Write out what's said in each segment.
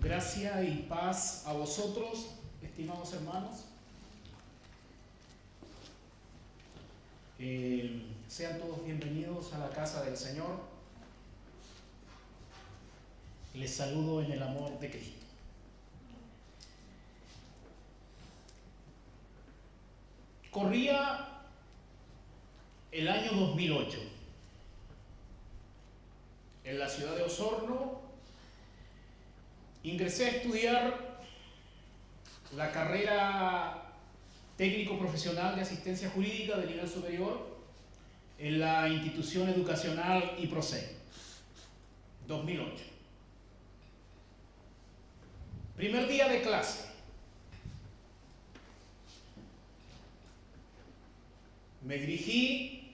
Gracia y paz a vosotros, estimados hermanos. Sean todos bienvenidos a la casa del Señor. Les saludo en el amor de Cristo. Corría el año 2008. En la ciudad de Osorno ingresé a estudiar la carrera técnico profesional de asistencia jurídica de nivel superior en la institución educacional IPROCE, 2008. Primer día de clase. Me dirigí,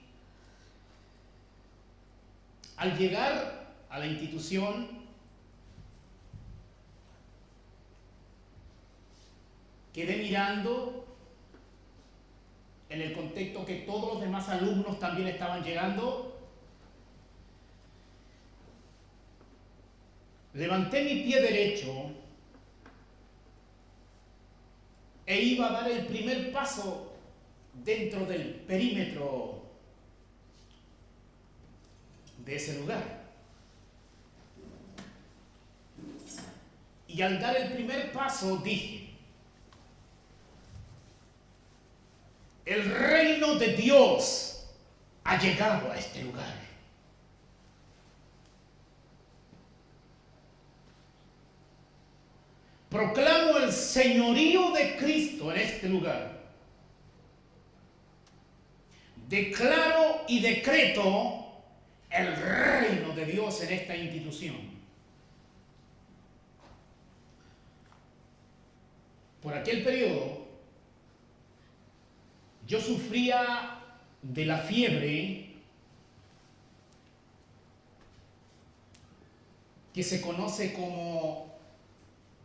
al llegar a la institución, quedé mirando en el contexto que todos los demás alumnos también estaban llegando. Levanté mi pie derecho e iba a dar el primer paso dentro del perímetro de ese lugar. Y al dar el primer paso dije: el reino de Dios ha llegado a este lugar. Proclamo el señorío de Cristo en este lugar. Declaro y decreto el reino de Dios en esta institución. Por aquel periodo, yo sufría de la fiebre que se conoce como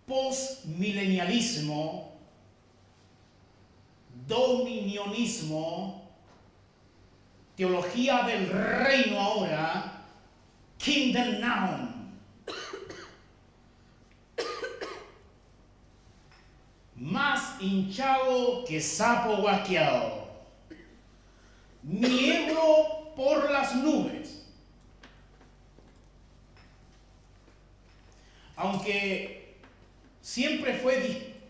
postmilenialismo, dominionismo, teología del reino ahora, kingdom now. Más hinchado que sapo guasqueado. Mi ego por las nubes. Aunque siempre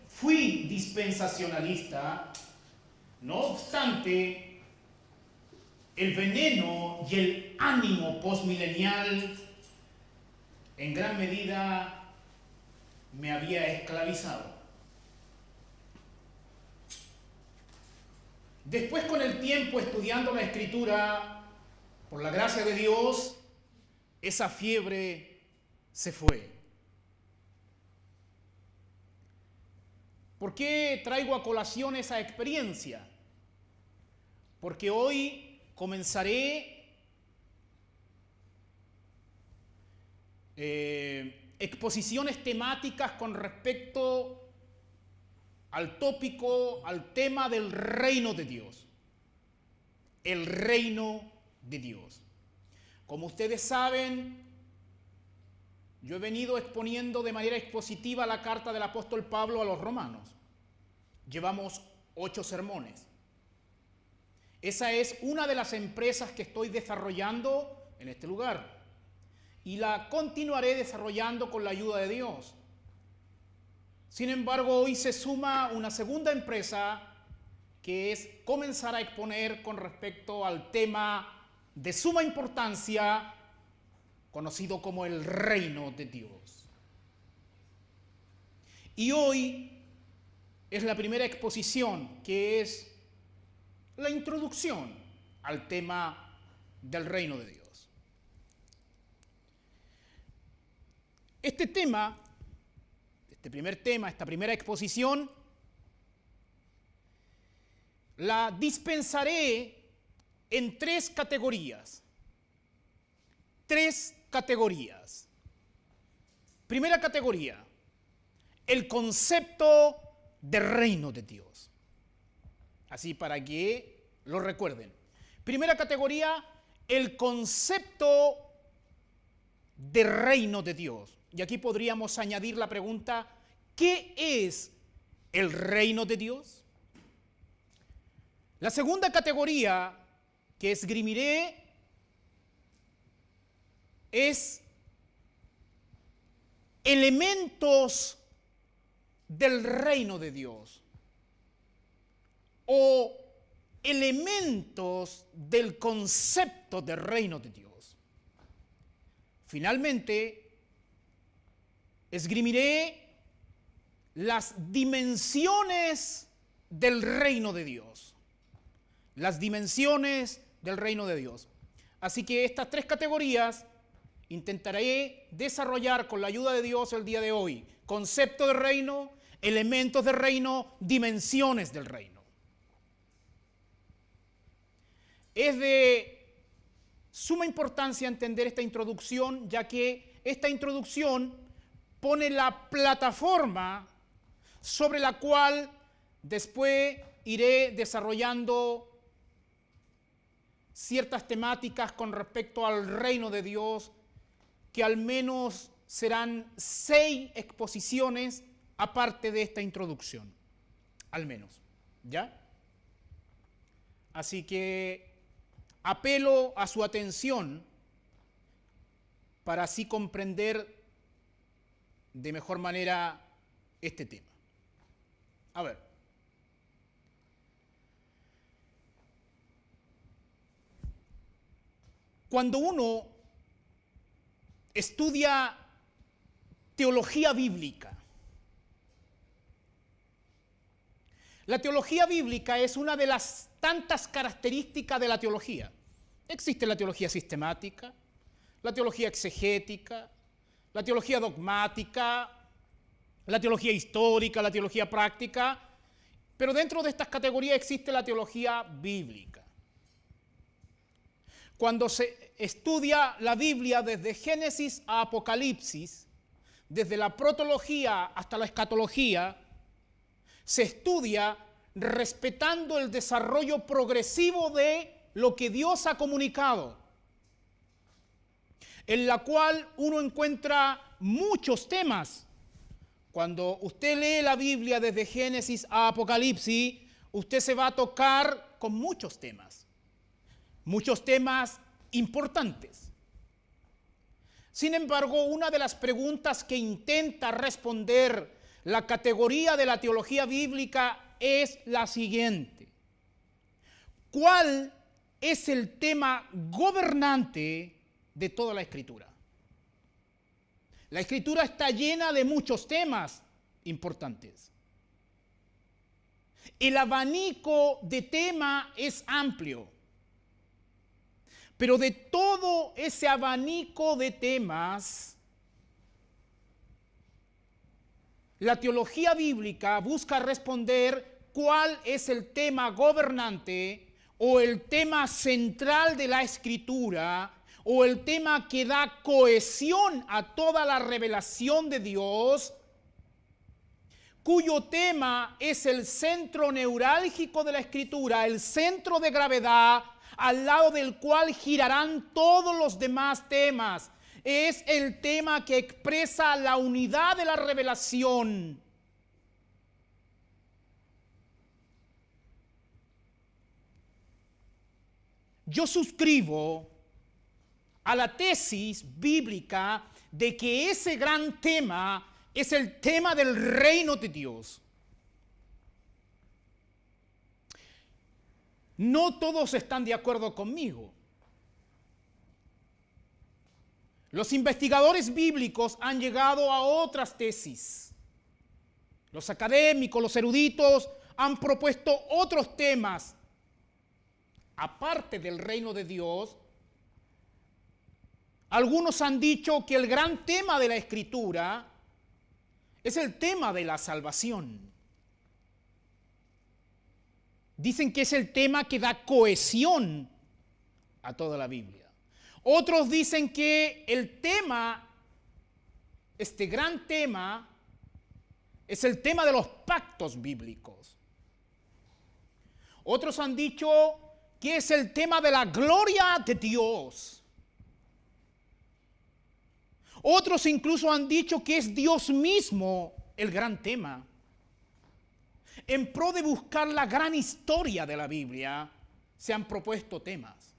fui dispensacionalista, no obstante, el veneno y el ánimo postmilenial en gran medida me había esclavizado. Después, con el tiempo, estudiando la Escritura, por la gracia de Dios, esa fiebre se fue. ¿Por qué traigo a colación esa experiencia? Porque hoy comenzaré exposiciones temáticas con respecto al tópico, al tema del reino de Dios. El reino de Dios. Como ustedes saben, yo he venido exponiendo de manera expositiva la carta del apóstol Pablo a los romanos. Llevamos 8 sermones. Esa es una de las empresas que estoy desarrollando en este lugar. Y la continuaré desarrollando con la ayuda de Dios. Sin embargo, hoy se suma una segunda empresa que es comenzar a exponer con respecto al tema de suma importancia conocido como el reino de Dios. Y hoy es la primera exposición, que es la introducción al tema del reino de Dios. Este tema, este primer tema, esta primera exposición, la dispensaré en 3 categorías. 3 categorías. Primera categoría, el concepto de reino de Dios. Así para que lo recuerden. Primera categoría, el concepto del reino de Dios. Y aquí podríamos añadir la pregunta, ¿qué es el reino de Dios? La segunda categoría que esgrimiré es elementos del reino de Dios o elementos del concepto del reino de Dios. Finalmente, esgrimiré las dimensiones del reino de Dios. Las dimensiones del reino de Dios. Así que estas tres categorías intentaré desarrollar con la ayuda de Dios el día de hoy. Concepto del reino, elementos del reino, dimensiones del reino. Es de suma importancia entender esta introducción, ya que esta introducción pone la plataforma sobre la cual después iré desarrollando ciertas temáticas con respecto al reino de Dios, que al menos serán 6 exposiciones aparte de esta introducción, al menos, ¿ya? Así que apelo a su atención para así comprender de mejor manera este tema. A ver. Cuando uno estudia teología bíblica, la teología bíblica es una de las tantas características de la teología. Existe la teología sistemática, la teología exegética, la teología dogmática, la teología histórica, la teología práctica, pero dentro de estas categorías existe la teología bíblica. Cuando se estudia la Biblia desde Génesis a Apocalipsis, desde la protología hasta la escatología, se estudia respetando el desarrollo progresivo de lo que Dios ha comunicado, en la cual uno encuentra muchos temas. Cuando usted lee la Biblia desde Génesis a Apocalipsis, usted se va a tocar con muchos temas importantes. Sin embargo, una de las preguntas que intenta responder la categoría de la teología bíblica es la siguiente: ¿cuál es el tema gobernante de toda la Escritura? La Escritura está llena de muchos temas importantes. El abanico de tema es amplio. Pero de todo ese abanico de temas, la teología bíblica busca responder cuál es el tema gobernante o el tema central de la Escritura o el tema que da cohesión a toda la revelación de Dios, cuyo tema es el centro neurálgico de la Escritura, el centro de gravedad al lado del cual girarán todos los demás temas. Es el tema que expresa la unidad de la revelación. Yo suscribo a la tesis bíblica de que ese gran tema es el tema del reino de Dios. No todos están de acuerdo conmigo. Los investigadores bíblicos han llegado a otras tesis. Los académicos, los eruditos han propuesto otros temas. Aparte del reino de Dios, algunos han dicho que el gran tema de la Escritura es el tema de la salvación. Dicen que es el tema que da cohesión a toda la Biblia. Otros dicen que el tema, este gran tema, es el tema de los pactos bíblicos. Otros han dicho que es el tema de la gloria de Dios. Otros incluso han dicho que es Dios mismo el gran tema. En pro de buscar la gran historia de la Biblia, se han propuesto temas.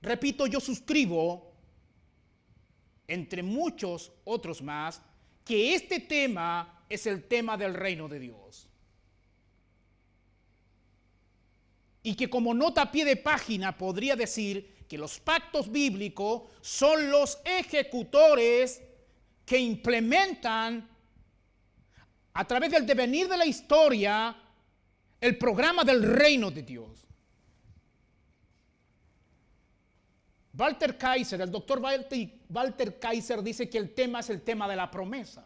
Repito, yo suscribo, entre muchos otros más, que este tema es el tema del reino de Dios. Y que como nota a pie de página podría decir que los pactos bíblicos son los ejecutores que implementan a través del devenir de la historia el programa del reino de Dios. Walter Kaiser, el doctor Walter Kaiser dice que el tema es el tema de la promesa.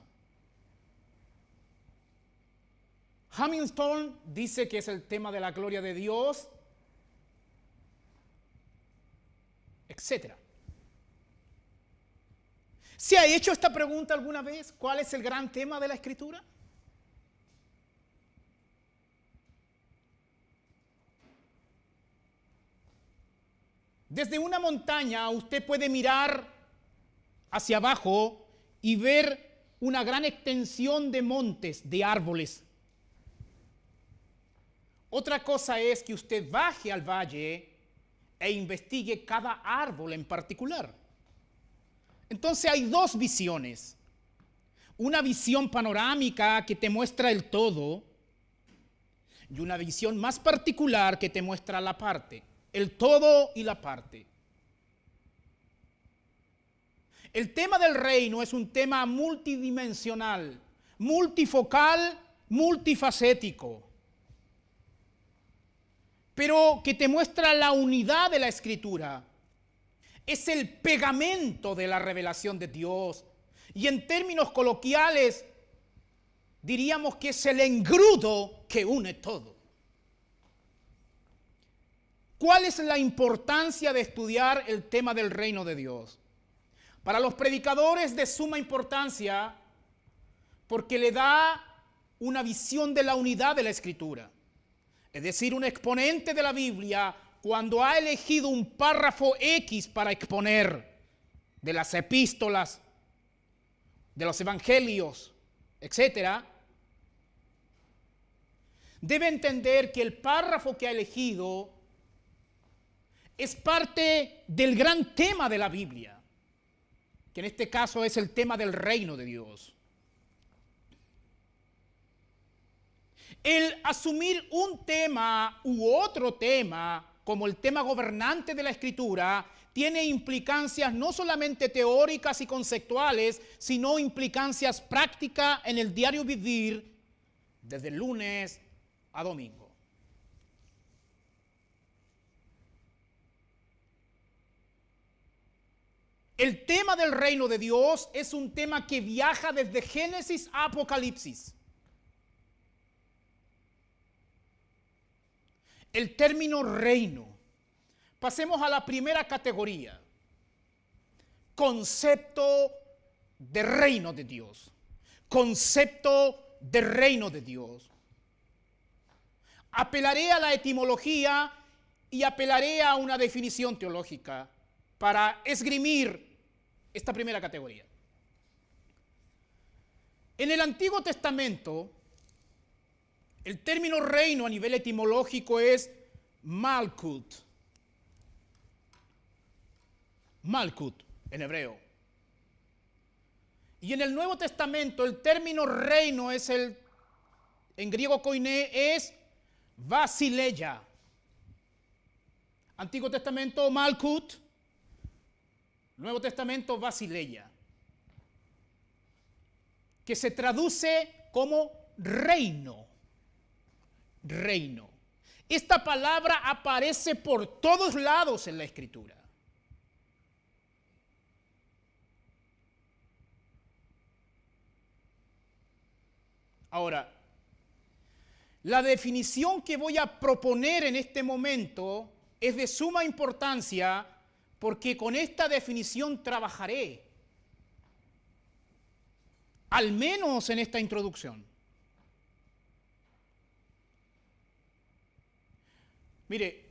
Hamilton dice que es el tema de la gloria de Dios, etc. ¿Se ha hecho esta pregunta alguna vez? ¿Cuál es el gran tema de la Escritura? Desde una montaña usted puede mirar hacia abajo y ver una gran extensión de montes, de árboles. Otra cosa es que usted baje al valle e investigue cada árbol en particular. Entonces hay dos visiones. Una visión panorámica que te muestra el todo y una visión más particular que te muestra la parte. El todo y la parte. El tema del reino es un tema multidimensional, multifocal, multifacético, pero que te muestra la unidad de la Escritura. Es el pegamento de la revelación de Dios. Y en términos coloquiales, diríamos que es el engrudo que une todo. ¿Cuál es la importancia de estudiar el tema del reino de Dios? Para los predicadores de suma importancia, porque le da una visión de la unidad de la Escritura. Es decir, un exponente de la Biblia, cuando ha elegido un párrafo X para exponer de las epístolas, de los evangelios, etc., debe entender que el párrafo que ha elegido es parte del gran tema de la Biblia, que en este caso es el tema del reino de Dios. El asumir un tema u otro tema como el tema gobernante de la Escritura tiene implicancias no solamente teóricas y conceptuales, sino implicancias prácticas en el diario vivir desde lunes a domingo. El tema del reino de Dios es un tema que viaja desde Génesis a Apocalipsis. El término reino. Pasemos a la primera categoría. Concepto de reino de Dios. Concepto de reino de Dios. Apelaré a la etimología y apelaré a una definición teológica para esgrimir esta primera categoría. En el Antiguo Testamento, el término reino a nivel etimológico es Malkut. Malkut en hebreo. Y en el Nuevo Testamento el término reino es en griego koiné es Basileia. Antiguo Testamento Malkut, Nuevo Testamento Basileia, que se traduce como reino. Reino. Esta palabra aparece por todos lados en la Escritura. Ahora, la definición que voy a proponer en este momento es de suma importancia porque con esta definición trabajaré, al menos en esta introducción. Mire,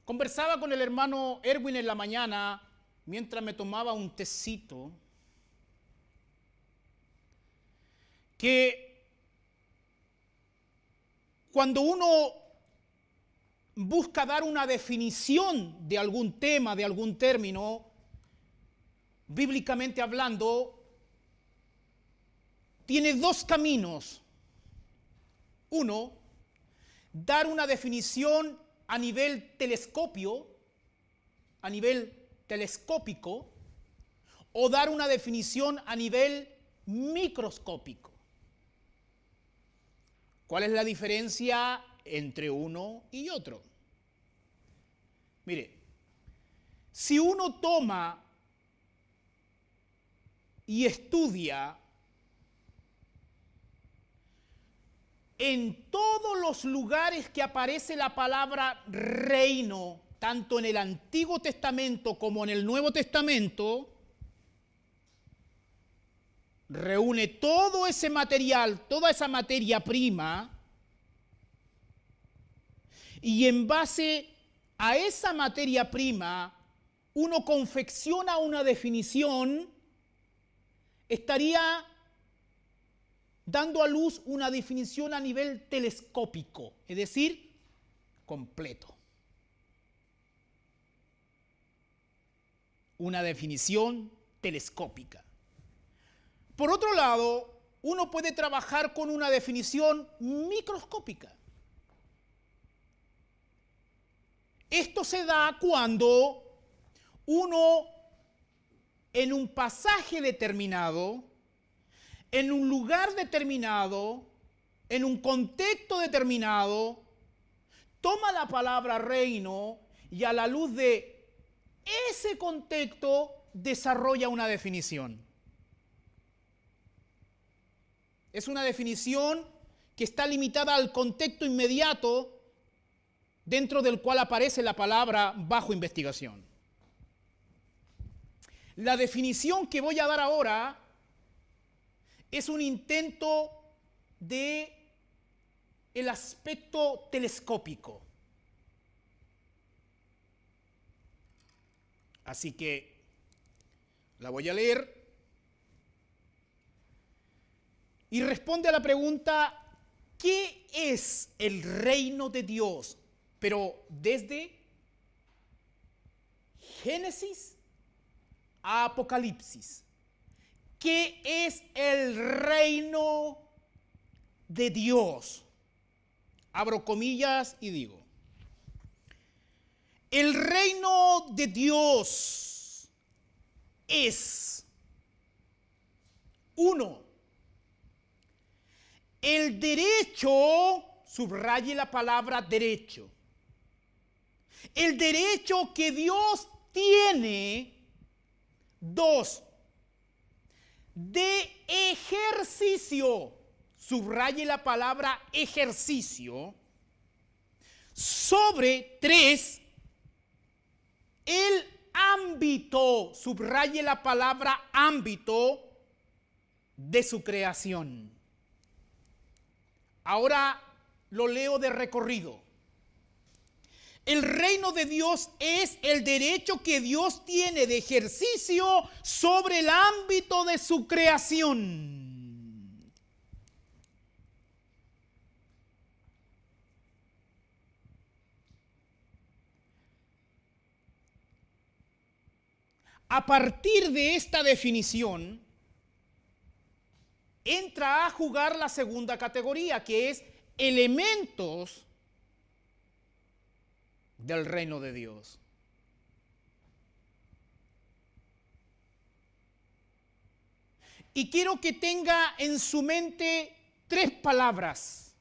Conversaba con el hermano Erwin en la mañana mientras me tomaba un tecito, que cuando uno busca dar una definición de algún tema, de algún término, bíblicamente hablando, tiene dos caminos. Uno, dar una definición a nivel telescópico, o dar una definición a nivel microscópico. ¿Cuál es la diferencia entre uno y otro? Mire, si uno toma y estudia en todos los lugares que aparece la palabra reino, tanto en el Antiguo Testamento como en el Nuevo Testamento, reúne todo ese material, toda esa materia prima, y en base a esa materia prima, uno confecciona una definición, estaría dando a luz una definición a nivel telescópico, es decir, completo. Una definición telescópica. Por otro lado, uno puede trabajar con una definición microscópica. Esto se da cuando uno, en un pasaje determinado, en un lugar determinado, en un contexto determinado, toma la palabra reino y a la luz de ese contexto desarrolla una definición. Es una definición que está limitada al contexto inmediato dentro del cual aparece la palabra bajo investigación. La definición que voy a dar ahora es un intento de el aspecto telescópico. Así que la voy a leer y responde a la pregunta: ¿qué es el reino de Dios? Pero desde Génesis a Apocalipsis. ¿Qué es el reino de Dios? Abro comillas y digo: el reino de Dios es, 1, el derecho, subraye la palabra derecho, el derecho que Dios tiene. 2, de ejercicio, subraye la palabra ejercicio, sobre 3, el ámbito, subraye la palabra ámbito de su creación. Ahora lo leo de recorrido. El reino de Dios es el derecho que Dios tiene de ejercicio sobre el ámbito de su creación. A partir de esta definición, entra a jugar la segunda categoría, que es elementos del reino de Dios. Y quiero que tenga en su mente 3 palabras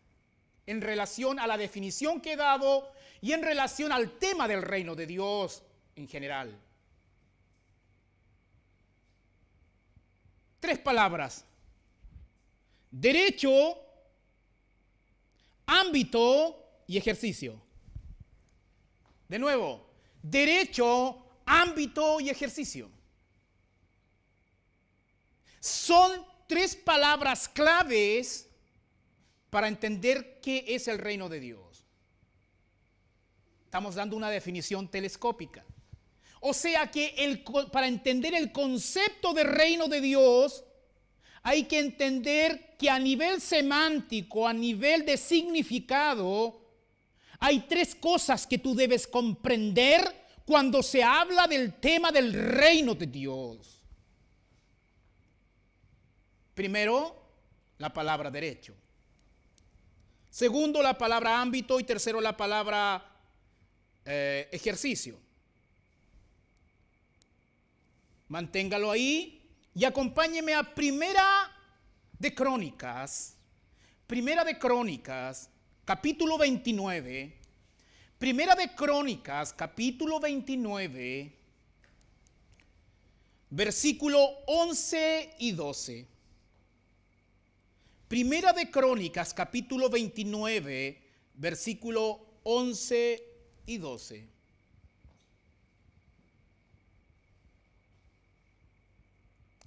en relación a la definición que he dado y en relación al tema del reino de Dios en general. 3 palabras: derecho, ámbito y ejercicio. De nuevo, derecho, ámbito y ejercicio. Son 3 palabras claves para entender qué es el reino de Dios. Estamos dando una definición telescópica. O sea que para entender el concepto de reino de Dios, hay que entender que a nivel semántico, a nivel de significado, hay tres cosas que tú debes comprender cuando se habla del tema del reino de Dios. Primero, la palabra derecho. Segundo, la palabra ámbito. Y tercero, la palabra ejercicio. Manténgalo ahí y acompáñeme a Primera de Crónicas, capítulo 29. Primera de Crónicas, capítulo 29, versículo 11 y 12. Primera de Crónicas, capítulo 29, versículo 11 y 12.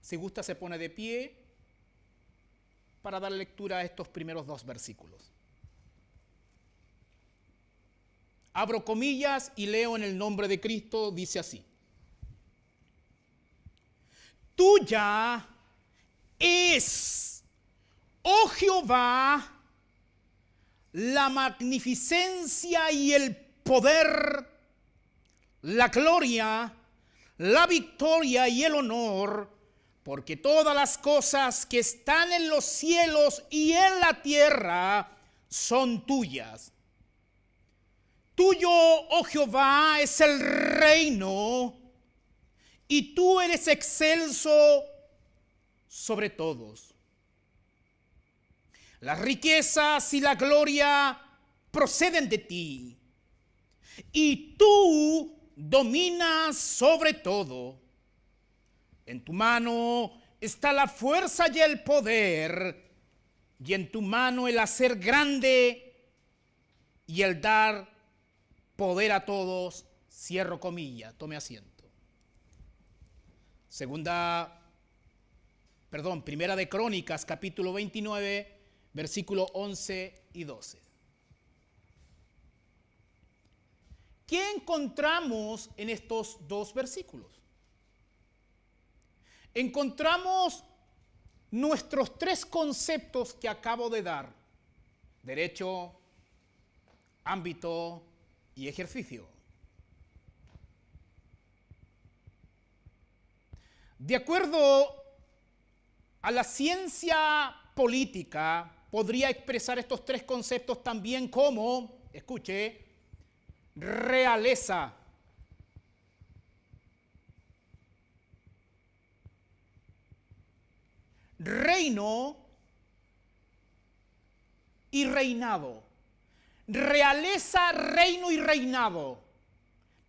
Si gusta, se pone de pie para dar lectura a estos primeros dos versículos. Abro comillas y leo en el nombre de Cristo, dice así: Tuya es, oh Jehová, la magnificencia y el poder, la gloria, la victoria y el honor, porque todas las cosas que están en los cielos y en la tierra son tuyas. Tuyo, oh Jehová, es el reino, y tú eres excelso sobre todos. Las riquezas y la gloria proceden de ti, y tú dominas sobre todo. En tu mano está la fuerza y el poder, y en tu mano el hacer grande y el dar poder a todos. Cierro comilla, tome asiento. Primera de Crónicas, capítulo 29, versículo 11 y 12. ¿Qué encontramos en estos dos versículos? Encontramos nuestros tres conceptos que acabo de dar: derecho, ámbito y ejercicio. De acuerdo a la ciencia política, podría expresar estos tres conceptos también como, escuche, realeza, reino y reinado. Realeza, reino y reinado.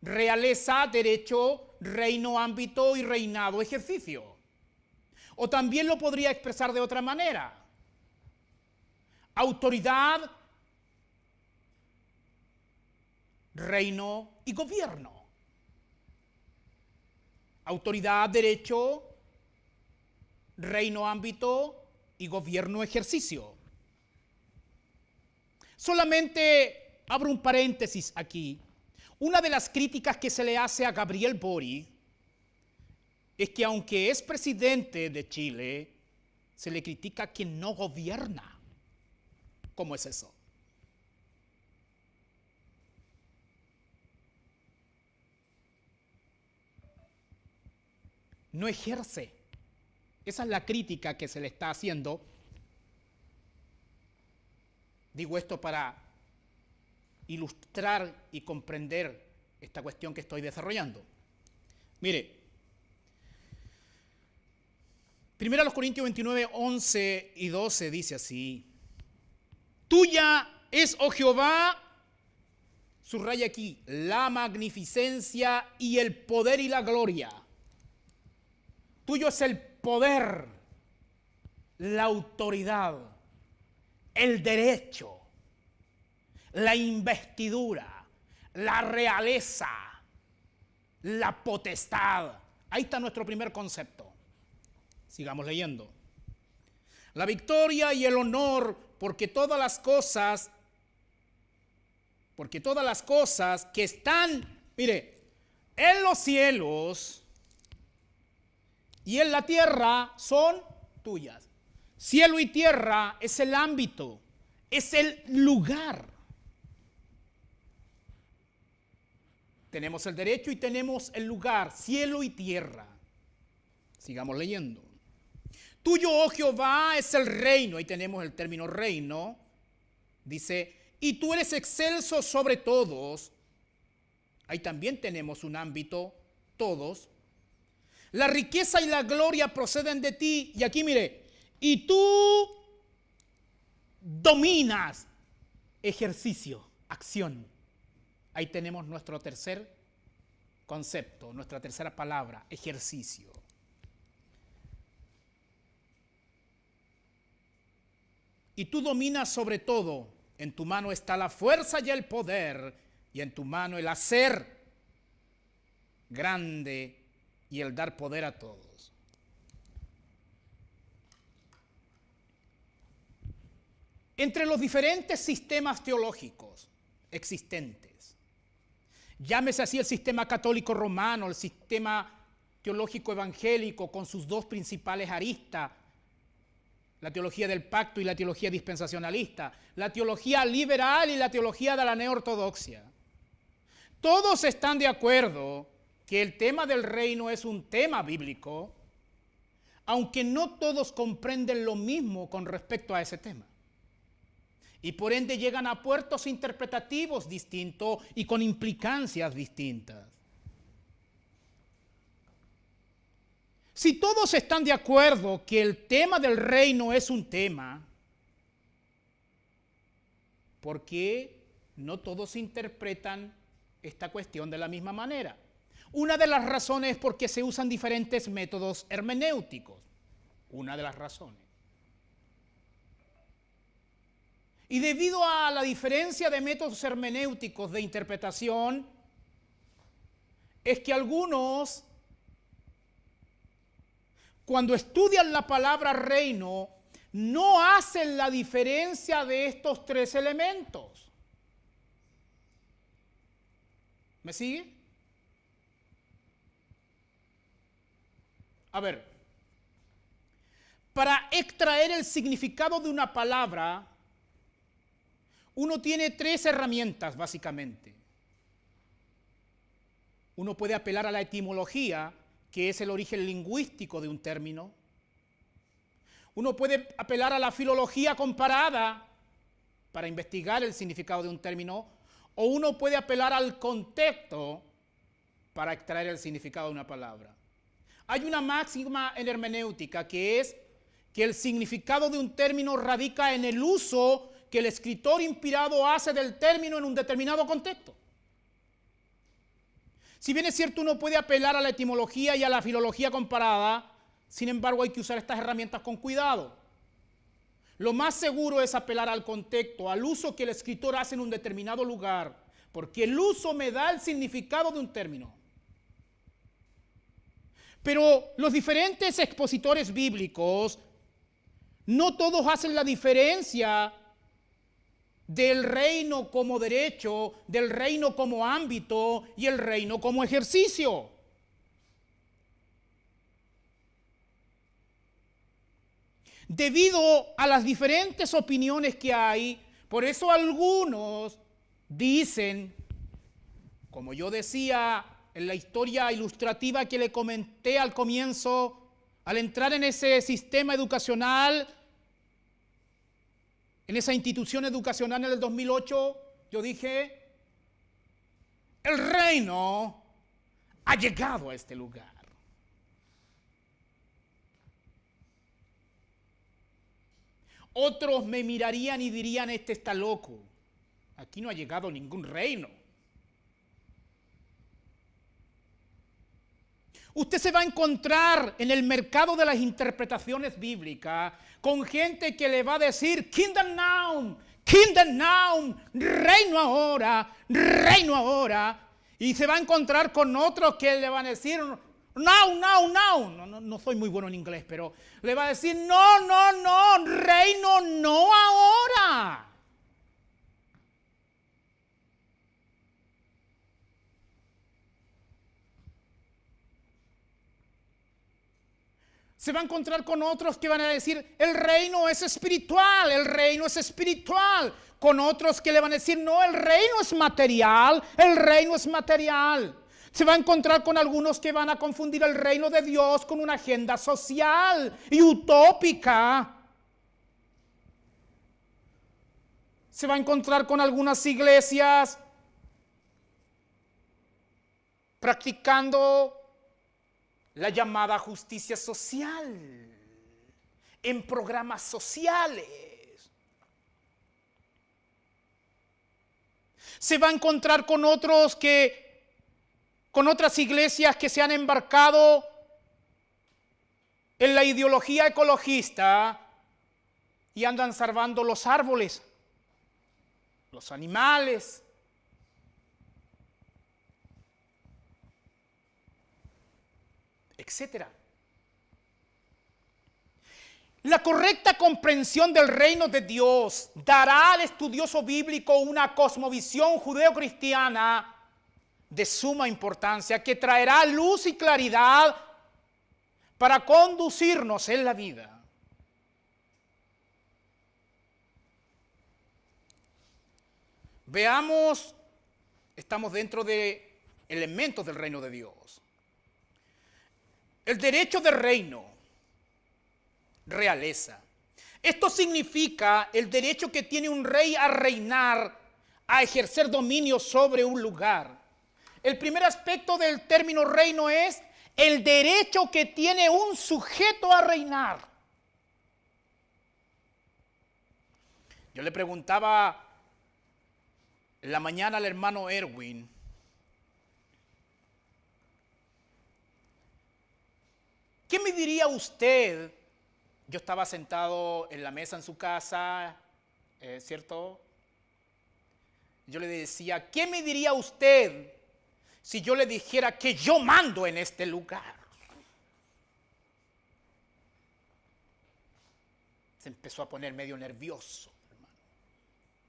Realeza, derecho, reino, ámbito y reinado, ejercicio. O también lo podría expresar de otra manera: autoridad, reino y gobierno. Autoridad, derecho, reino, ámbito y gobierno, ejercicio. Solamente abro un paréntesis aquí. Una de las críticas que se le hace a Gabriel Boric es que, aunque es presidente de Chile, se le critica que no gobierna. ¿Cómo es eso? No ejerce. Esa es la crítica que se le está haciendo. Digo esto para ilustrar y comprender esta cuestión que estoy desarrollando. Mire, 1 Corintios 29, 11 y 12 dice así: Tuya es, oh Jehová, subraya aquí, la magnificencia y el poder y la gloria. Tuyo es el poder, la autoridad, el derecho, la investidura, la realeza, la potestad. Ahí está nuestro primer concepto. Sigamos leyendo. La victoria y el honor, porque todas las cosas Porque todas las cosas que están, mire, en los cielos y en la tierra son tuyas. Cielo y tierra es el ámbito, es el lugar. Tenemos el derecho y tenemos el lugar, cielo y tierra. Sigamos leyendo. Tuyo, oh Jehová, es el reino. Ahí tenemos el término reino. Dice, y tú eres excelso sobre todos. Ahí también tenemos un ámbito, todos. La riqueza y la gloria proceden de ti. Y aquí mire, y tú dominas, ejercicio, acción. Ahí tenemos nuestro tercer concepto, nuestra tercera palabra, ejercicio. Y tú dominas sobre todo. En tu mano está la fuerza y el poder, y en tu mano el hacer grande y el dar poder a todos. Entre los diferentes sistemas teológicos existentes, llámese así el sistema católico romano, el sistema teológico evangélico con sus dos principales aristas, la teología del pacto y la teología dispensacionalista, la teología liberal y la teología de la neortodoxia. Todos están de acuerdo que el tema del reino es un tema bíblico, aunque no todos comprenden lo mismo con respecto a ese tema. Y por ende llegan a puertos interpretativos distintos y con implicancias distintas. Si todos están de acuerdo que el tema del reino es un tema, ¿por qué no todos interpretan esta cuestión de la misma manera? Una de las razones es porque se usan diferentes métodos hermenéuticos. Una de las razones. Y debido a la diferencia de métodos hermenéuticos de interpretación, es que algunos, cuando estudian la palabra reino, no hacen la diferencia de estos tres elementos. ¿Me sigue? A ver, para extraer el significado de una palabra, uno tiene tres herramientas básicamente. Uno puede apelar a la etimología, que es el origen lingüístico de un término. Uno puede apelar a la filología comparada para investigar el significado de un término, o uno puede apelar al contexto para extraer el significado de una palabra. Hay una máxima en hermenéutica que es que el significado de un término radica en el uso que el escritor inspirado hace del término en un determinado contexto. Si bien es cierto, uno puede apelar a la etimología y a la filología comparada, sin embargo hay que usar estas herramientas con cuidado. Lo más seguro es apelar al contexto, al uso que el escritor hace en un determinado lugar, porque el uso me da el significado de un término. Pero los diferentes expositores bíblicos, no todos hacen la diferencia del reino como derecho, del reino como ámbito y el reino como ejercicio. Debido a las diferentes opiniones que hay, por eso algunos dicen, como yo decía en la historia ilustrativa que le comenté al comienzo, al entrar en ese sistema educacional, en esa institución educacional en el 2008, yo dije, el reino ha llegado a este lugar. Otros me mirarían y dirían, este está loco. Aquí no ha llegado ningún reino. Usted se va a encontrar en el mercado de las interpretaciones bíblicas con gente que le va a decir kingdom now, reino ahora. Y se va a encontrar con otros que le van a decir no soy muy bueno en inglés, pero le va a decir no, reino no ahora. Se va a encontrar con otros que van a decir, el reino es espiritual, el reino es espiritual. Con otros que le van a decir, no, el reino es material, el reino es material. Se va a encontrar con algunos que van a confundir el reino de Dios con una agenda social y utópica. Se va a encontrar con algunas iglesias practicando la llamada justicia social en programas sociales. Se va a encontrar con otras iglesias que se han embarcado en la ideología ecologista y andan salvando los árboles, los animales. Etcétera. La correcta comprensión del reino de Dios dará al estudioso bíblico una cosmovisión judeocristiana de suma importancia que traerá luz y claridad para conducirnos en la vida. Veamos, estamos dentro de elementos del reino de Dios. El derecho de reino, realeza. Esto significa el derecho que tiene un rey a reinar, a ejercer dominio sobre un lugar. El primer aspecto del término reino es el derecho que tiene un sujeto a reinar. Yo le preguntaba en la mañana al hermano Erwin, ¿qué me diría usted? Yo estaba sentado en la mesa en su casa, ¿cierto? Yo le decía, ¿qué me diría usted si yo le dijera que yo mando en este lugar? Se empezó a poner medio nervioso,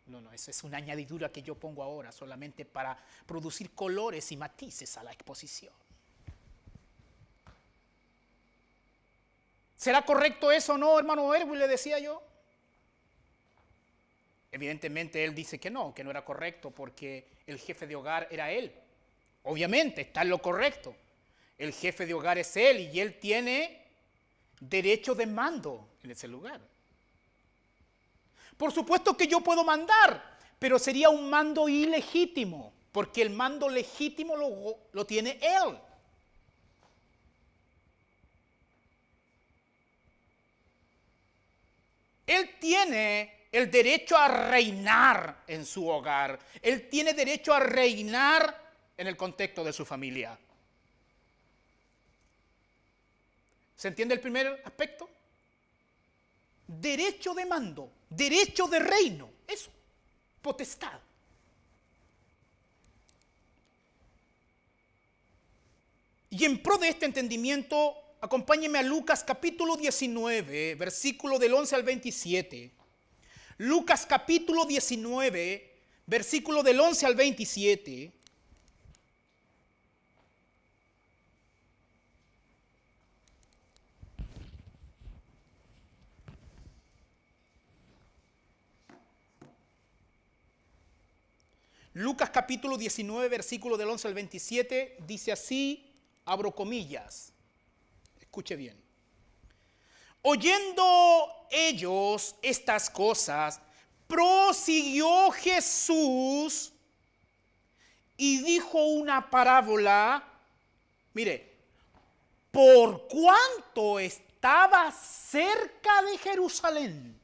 hermano. No, esa es una añadidura que yo pongo ahora solamente para producir colores y matices a la exposición. ¿Será correcto eso o no, hermano Erwin? Le decía yo. Evidentemente él dice que no era correcto porque el jefe de hogar era él. Obviamente está en lo correcto. El jefe de hogar es él y él tiene derecho de mando en ese lugar. Por supuesto que yo puedo mandar, pero sería un mando ilegítimo porque el mando legítimo lo tiene él. Él tiene el derecho a reinar en su hogar. Él tiene derecho a reinar en el contexto de su familia. ¿Se entiende el primer aspecto? Derecho de mando, derecho de reino, eso, potestad. Y en pro de este entendimiento, acompáñenme a Lucas capítulo 19, versículo del 11 al 27. Lucas capítulo 19, versículo del 11 al 27. Lucas capítulo 19, versículo del 11 al 27, dice así, abro comillas. Escuche bien. Oyendo ellos estas cosas, prosiguió Jesús y dijo una parábola. Mire, por cuanto estaba cerca de Jerusalén.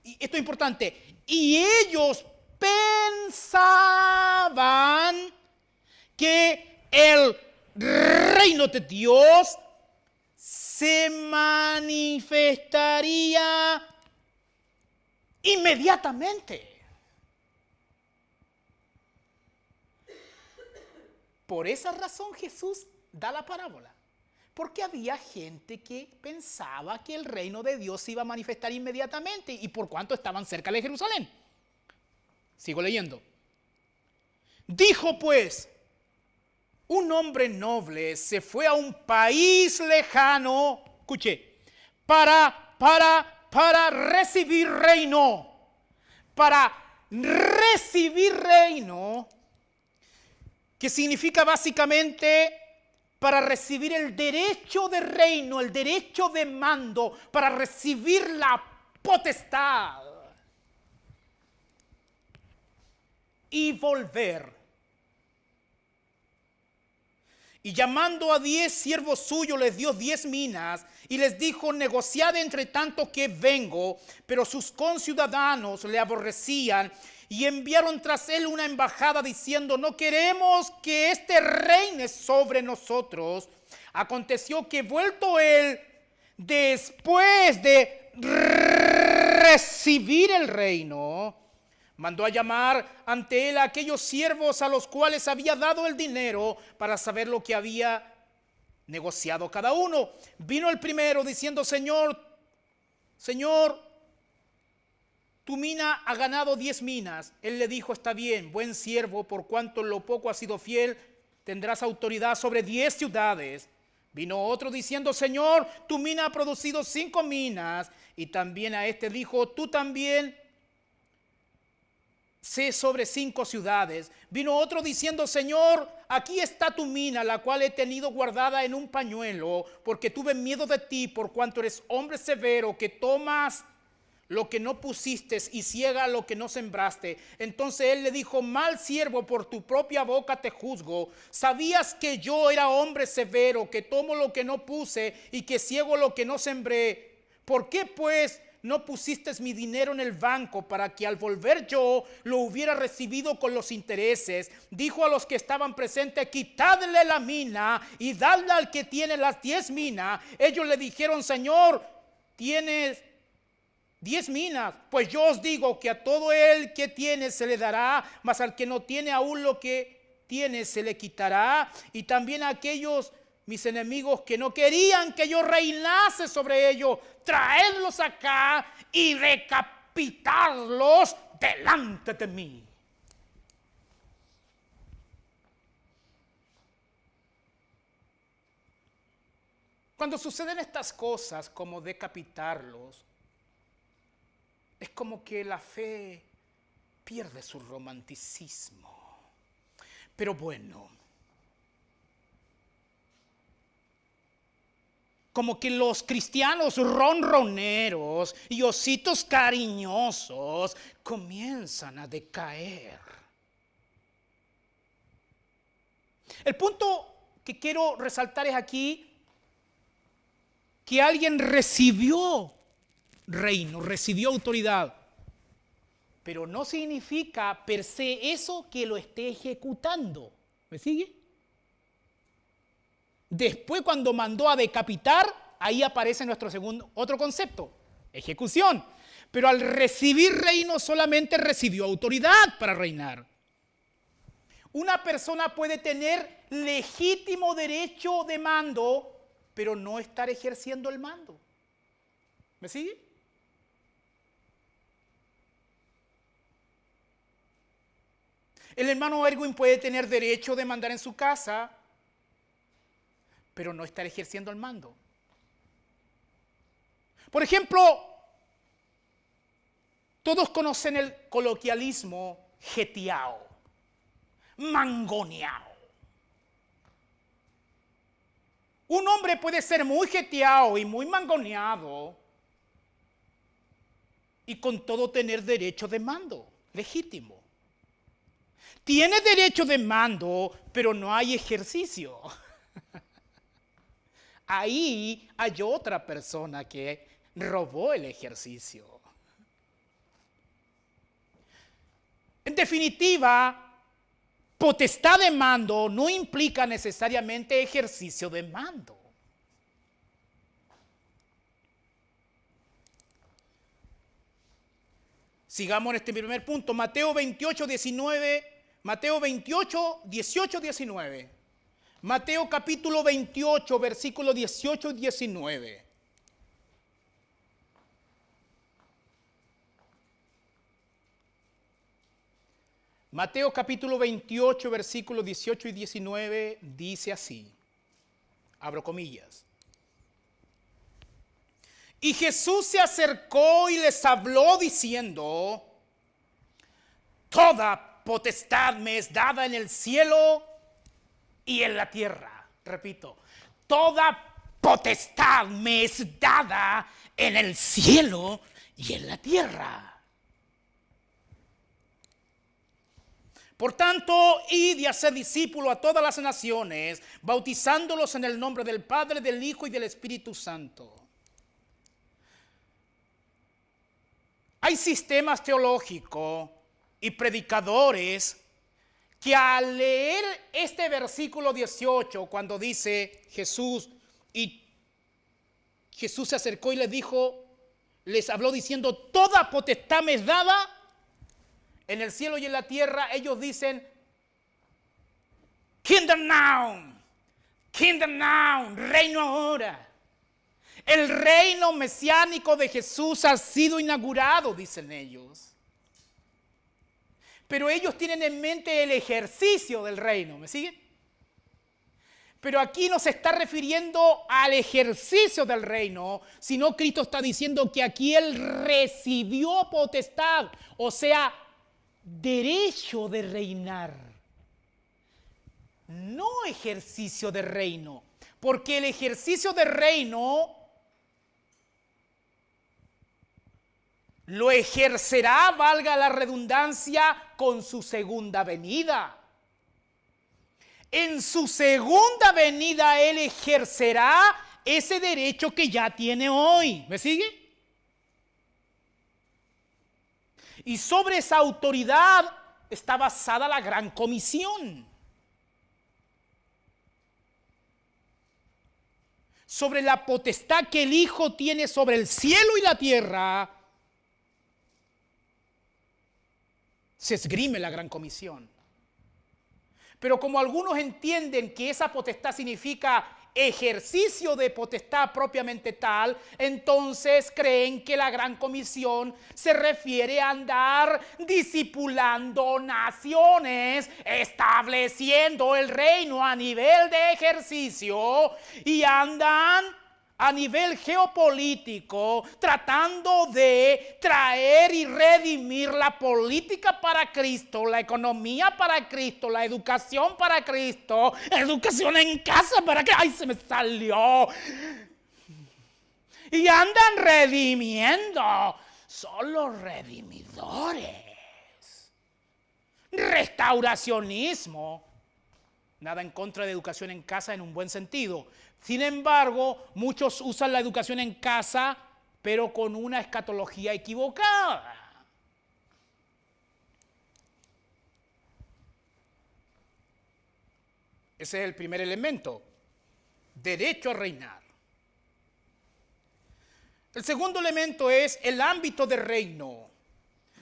Y esto es importante. Y ellos pensaban que el reino de Dios se manifestaría inmediatamente. Por esa razón Jesús da la parábola. Porque había gente que pensaba que el reino de Dios se iba a manifestar inmediatamente y por cuanto estaban cerca de Jerusalén. Sigo leyendo. Dijo pues, un hombre noble se fue a un país lejano escuche, para recibir reino. Para recibir reino, que significa básicamente para recibir el derecho de reino, el derecho de mando, para recibir la potestad y volver. Y llamando a 10 siervos suyos, les dio 10 minas y les dijo: negociad entre tanto que vengo. Pero sus conciudadanos le aborrecían y enviaron tras él una embajada diciendo: no queremos que este reine sobre nosotros. Aconteció que vuelto él, después de recibir el reino, mandó a llamar ante él a aquellos siervos a los cuales había dado el dinero para saber lo que había negociado cada uno. Vino el primero diciendo: Señor, tu mina ha ganado 10 minas. Él le dijo: está bien, buen siervo, por cuanto en lo poco has sido fiel, tendrás autoridad sobre 10 ciudades. Vino otro diciendo: Señor, tu mina ha producido 5 minas. Y también a este dijo: tú también sé sobre 5 ciudades. Vino otro diciendo: Señor, aquí está tu mina, la cual he tenido guardada en un pañuelo, porque tuve miedo de ti, por cuanto eres hombre severo, que tomas lo que no pusiste y ciega lo que no sembraste. Entonces él le dijo: mal siervo, por tu propia boca te juzgo. ¿Sabías que yo era hombre severo, que tomo lo que no puse y que ciego lo que no sembré? ¿Por qué pues no pusiste mi dinero en el banco para que al volver yo lo hubiera recibido con los intereses? Dijo a los que estaban presentes: quitadle la mina y dadle al que tiene las 10 minas. Ellos le dijeron: Señor, tienes 10 minas. Pues yo os digo que a todo el que tiene se le dará, mas al que no tiene aún lo que tiene se le quitará. Y también a aquellos mis enemigos que no querían que yo reinase sobre ellos, traedlos acá y decapitarlos delante de mí. Cuando suceden estas cosas, como decapitarlos, es como que la fe pierde su romanticismo. Pero bueno, como que los cristianos ronroneros y ositos cariñosos comienzan a decaer. El punto que quiero resaltar es aquí que alguien recibió reino, recibió autoridad, pero no significa per se eso que lo esté ejecutando. ¿Me sigue? Después, cuando mandó a decapitar, ahí aparece nuestro otro concepto, ejecución. Pero al recibir reino solamente recibió autoridad para reinar. Una persona puede tener legítimo derecho de mando, pero no estar ejerciendo el mando. ¿Me sigue? El hermano Erwin puede tener derecho de mandar en su casa, pero no estar ejerciendo el mando. Por ejemplo, todos conocen el coloquialismo jeteao, mangoneao. Un hombre puede ser muy jeteao y muy mangoneado y con todo tener derecho de mando, legítimo. Tiene derecho de mando, pero no hay ejercicio. Ahí hay otra persona que robó el ejercicio. En definitiva, potestad de mando no implica necesariamente ejercicio de mando. Sigamos en este primer punto, Mateo 28, 19. Mateo 28, 18, 19. Mateo capítulo 28, versículos 18 y 19. Mateo capítulo 28, versículos 18 y 19 dice así. Abro comillas. Y Jesús se acercó y les habló diciendo: toda potestad me es dada en el cielo y en la tierra. Repito, toda potestad me es dada en el cielo y en la tierra. Por tanto, id y haced discípulos a todas las naciones, bautizándolos en el nombre del Padre, del Hijo y del Espíritu Santo. Hay sistemas teológicos y predicadores que al leer este versículo 18, cuando dice Jesús se acercó y les habló diciendo: toda potestad me es dada en el cielo y en la tierra, ellos dicen: kingdom now, reino ahora. El reino mesiánico de Jesús ha sido inaugurado, dicen ellos. Pero ellos tienen en mente el ejercicio del reino, ¿me siguen? Pero aquí no se está refiriendo al ejercicio del reino, sino Cristo está diciendo que aquí Él recibió potestad, o sea, derecho de reinar. No ejercicio de reino, porque el ejercicio de reino lo ejercerá, valga la redundancia, con su segunda venida. En su segunda venida Él ejercerá ese derecho que ya tiene hoy. ¿Me sigue? Y sobre esa autoridad está basada la gran comisión. Sobre la potestad que el Hijo tiene sobre el cielo y la tierra, se esgrime la gran comisión. Pero como algunos entienden que esa potestad significa ejercicio de potestad propiamente tal, entonces creen que la gran comisión se refiere a andar discipulando naciones, estableciendo el reino a nivel de ejercicio, y andan a nivel geopolítico tratando de traer y redimir la política para Cristo, la economía para Cristo, la educación para Cristo, educación en casa para que, ¡ay, se me salió! Y andan redimiendo, son los redimidores. Restauracionismo. Nada en contra de educación en casa en un buen sentido. Sin embargo, muchos usan la educación en casa, pero con una escatología equivocada. Ese es el primer elemento. Derecho a reinar. El segundo elemento es el ámbito de reino.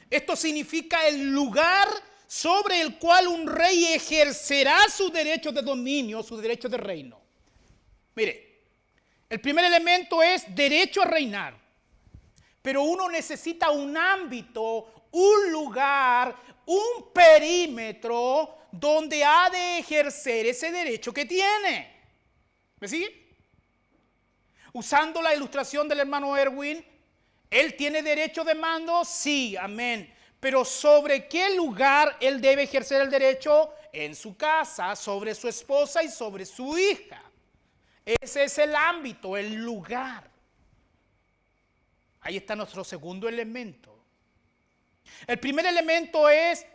Esto significa el lugar sobre el cual un rey ejercerá su derecho de dominio, su derecho de reino. Mire, el primer elemento es derecho a reinar. Pero uno necesita un ámbito, un lugar, un perímetro donde ha de ejercer ese derecho que tiene. ¿Me sigue? Usando la ilustración del hermano Erwin, ¿él tiene derecho de mando? Sí, amén. Pero ¿sobre qué lugar él debe ejercer el derecho? En su casa, sobre su esposa y sobre su hija. Ese es el ámbito, el lugar. Ahí está nuestro segundo elemento. El primer elemento es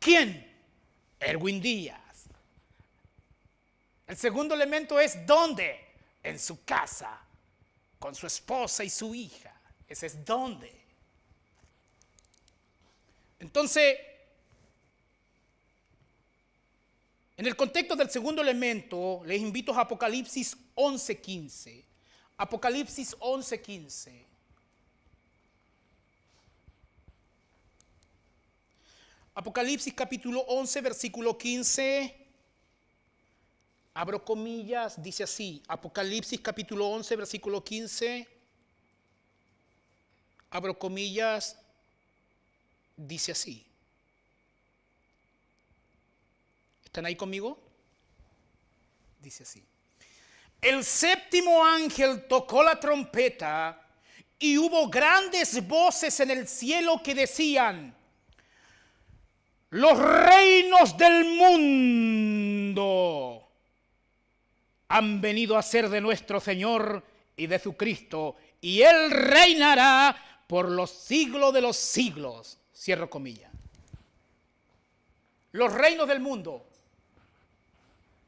¿quién? Erwin Díaz. El segundo elemento es ¿dónde? En su casa, con su esposa y su hija. Ese es ¿dónde? Entonces, en el contexto del segundo elemento, les invito a Apocalipsis 11:15. Apocalipsis 11:15. Apocalipsis capítulo 11, versículo 15. Abro comillas, dice así. Apocalipsis capítulo 11, versículo 15. Abro comillas, dice así. ¿Están ahí conmigo? Dice así. el séptimo ángel tocó la trompeta y hubo grandes voces en el cielo que decían: los reinos del mundo han venido a ser de nuestro Señor y de su Cristo, y Él reinará por los siglos de los siglos. Cierro comillas. Los reinos del mundo.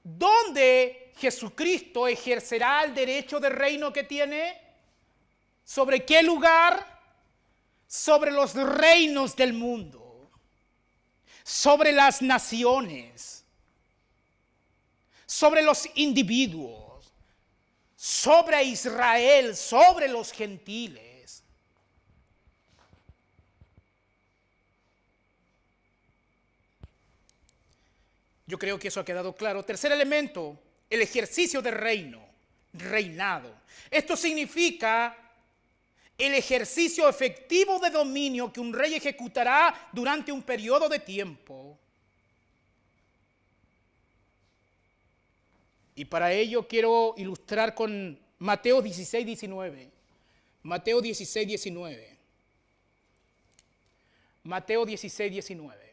¿Dónde Jesucristo ejercerá el derecho de reino que tiene? ¿Sobre qué lugar? Sobre los reinos del mundo, sobre las naciones, sobre los individuos, sobre Israel, sobre los gentiles. Yo creo que eso ha quedado claro. Tercer elemento, el ejercicio de reino, reinado. Esto significa el ejercicio efectivo de dominio que un rey ejecutará durante un periodo de tiempo. Y para ello quiero ilustrar con Mateo 16, 19. Mateo 16, 19. Mateo 16, 19.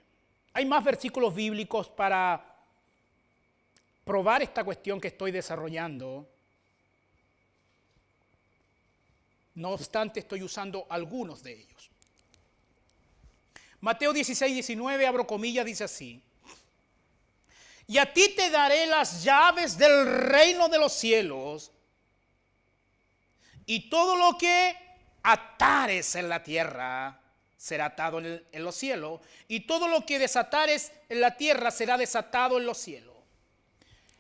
Hay más versículos bíblicos para probar esta cuestión que estoy desarrollando. No obstante, estoy usando algunos de ellos. Mateo 16, 19, abro comillas, dice así: y a ti te daré las llaves del reino de los cielos, y todo lo que atares en la tierra será atado en los cielos, y todo lo que desatares en la tierra será desatado en los cielos.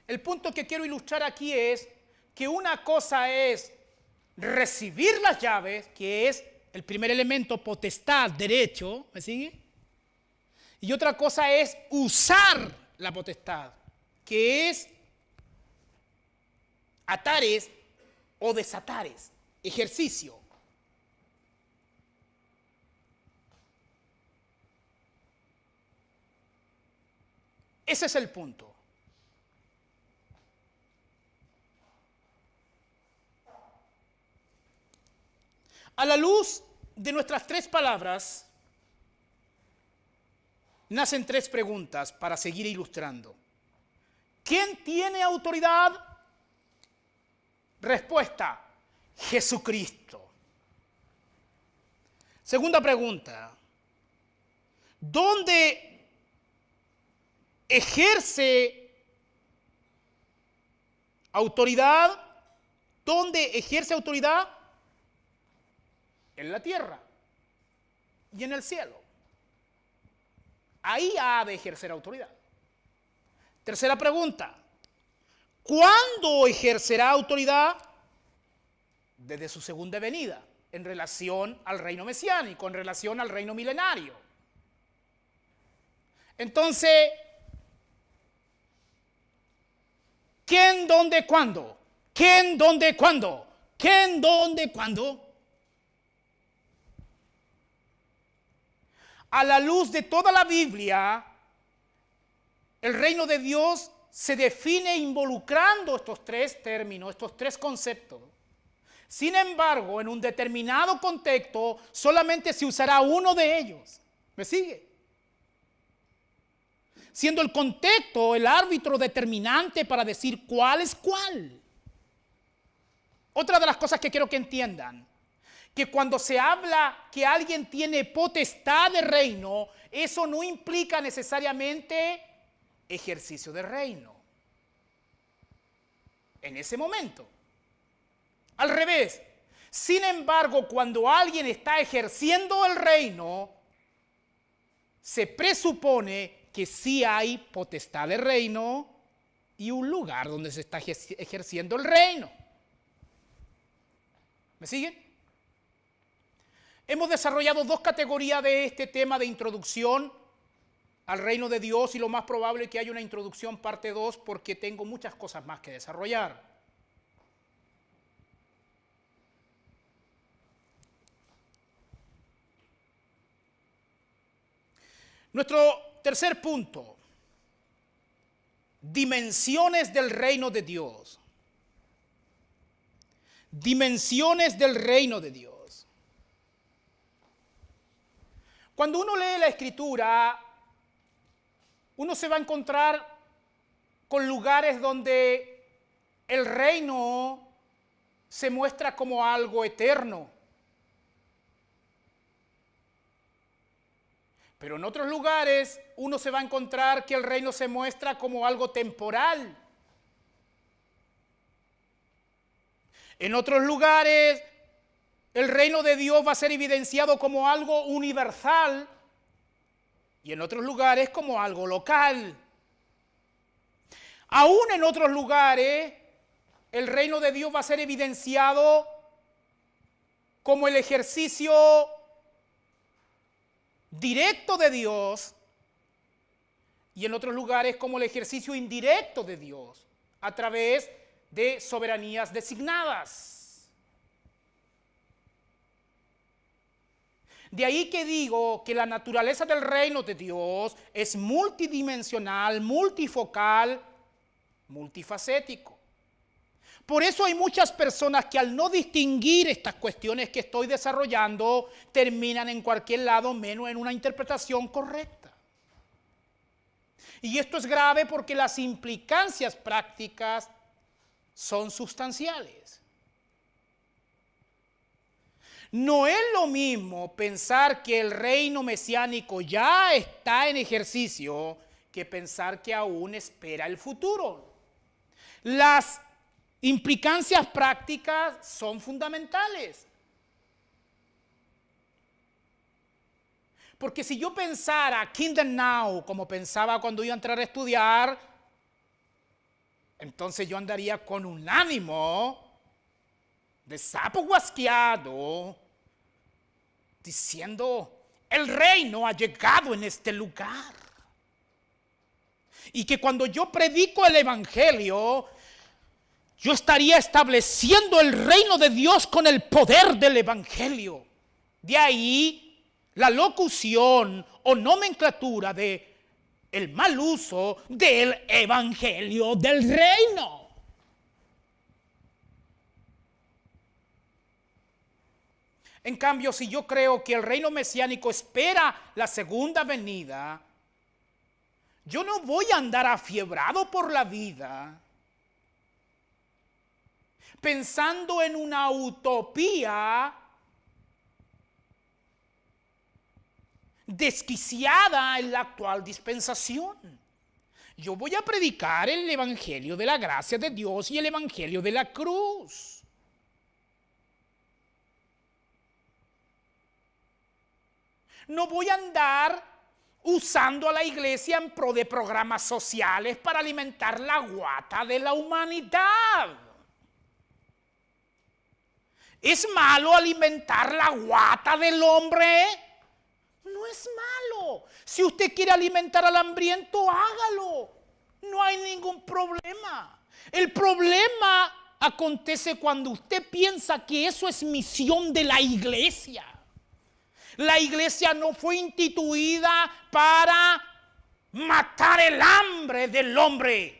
El punto que quiero ilustrar aquí es que una cosa es recibir las llaves, que es el primer elemento, potestad, derecho, ¿me sigue? Y otra cosa es usar la potestad, que es atares o desatares, ejercicio. Ese es el punto. A la luz de nuestras tres palabras, nacen tres preguntas para seguir ilustrando. ¿Quién tiene autoridad? Respuesta: Jesucristo. Segunda pregunta: ¿dónde ejerce autoridad? ¿Dónde ejerce autoridad? En la tierra y en el cielo. Ahí ha de ejercer autoridad. Tercera pregunta: ¿cuándo ejercerá autoridad? Desde su segunda venida, en relación al reino mesiánico, en relación al reino milenario. Entonces, ¿quién, dónde, cuándo? ¿Quién, dónde, cuándo? ¿Quién, dónde, cuándo? A la luz de toda la Biblia, el reino de Dios se define involucrando estos tres términos, estos tres conceptos. Sin embargo, en un determinado contexto, solamente se usará uno de ellos. ¿Me sigue? Siendo el contexto el árbitro determinante para decir cuál es cuál. Otra de las cosas que quiero que entiendan: que cuando se habla que alguien tiene potestad de reino, eso no implica necesariamente ejercicio de reino en ese momento. Al revés. Sin embargo, cuando alguien está ejerciendo el reino, se presupone que sí hay potestad de reino y un lugar donde se está ejerciendo el reino. ¿Me siguen? Hemos desarrollado dos categorías de este tema de introducción al reino de Dios, y lo más probable es que haya una introducción parte 2 porque tengo muchas cosas más que desarrollar. Nuestro tercer punto: dimensiones del reino de Dios. dimensiones del reino de Dios. Cuando uno lee la Escritura, uno se va a encontrar con lugares donde el reino se muestra como algo eterno. Pero en otros lugares uno se va a encontrar que el reino se muestra como algo temporal. En otros lugares el reino de Dios va a ser evidenciado como algo universal y en otros lugares como algo local. Aún en otros lugares el reino de Dios va a ser evidenciado como el ejercicio directo de Dios y en otros lugares como el ejercicio indirecto de Dios a través de soberanías designadas. De ahí que digo que la naturaleza del reino de Dios es multidimensional, multifocal, multifacético. Por eso hay muchas personas que al no distinguir estas cuestiones que estoy desarrollando, terminan en cualquier lado menos en una interpretación correcta. Y esto es grave porque las implicancias prácticas son sustanciales. No es lo mismo pensar que el reino mesiánico ya está en ejercicio que pensar que aún espera el futuro. Las implicancias prácticas son fundamentales. Porque si yo pensara Kingdom Now como pensaba cuando iba a entrar a estudiar, entonces yo andaría con un ánimo de sapo guasqueado diciendo: el reino ha llegado en este lugar. Y que cuando yo predico el evangelio, yo estaría estableciendo el reino de Dios con el poder del evangelio. De ahí la locución o nomenclatura de el mal uso del evangelio del reino. En cambio, si yo creo que el reino mesiánico espera la segunda venida, yo no voy a andar afiebrado por la vida pensando en una utopía desquiciada en la actual dispensación. Yo voy a predicar el evangelio de la gracia de Dios y el evangelio de la cruz. No voy a andar usando a la iglesia en pro de programas sociales para alimentar la guata de la humanidad. ¿Es malo alimentar la guata del hombre? No es malo. Si usted quiere alimentar al hambriento, hágalo. No hay ningún problema. El problema acontece cuando usted piensa que eso es misión de la iglesia. La iglesia no fue instituida para matar el hambre del hombre.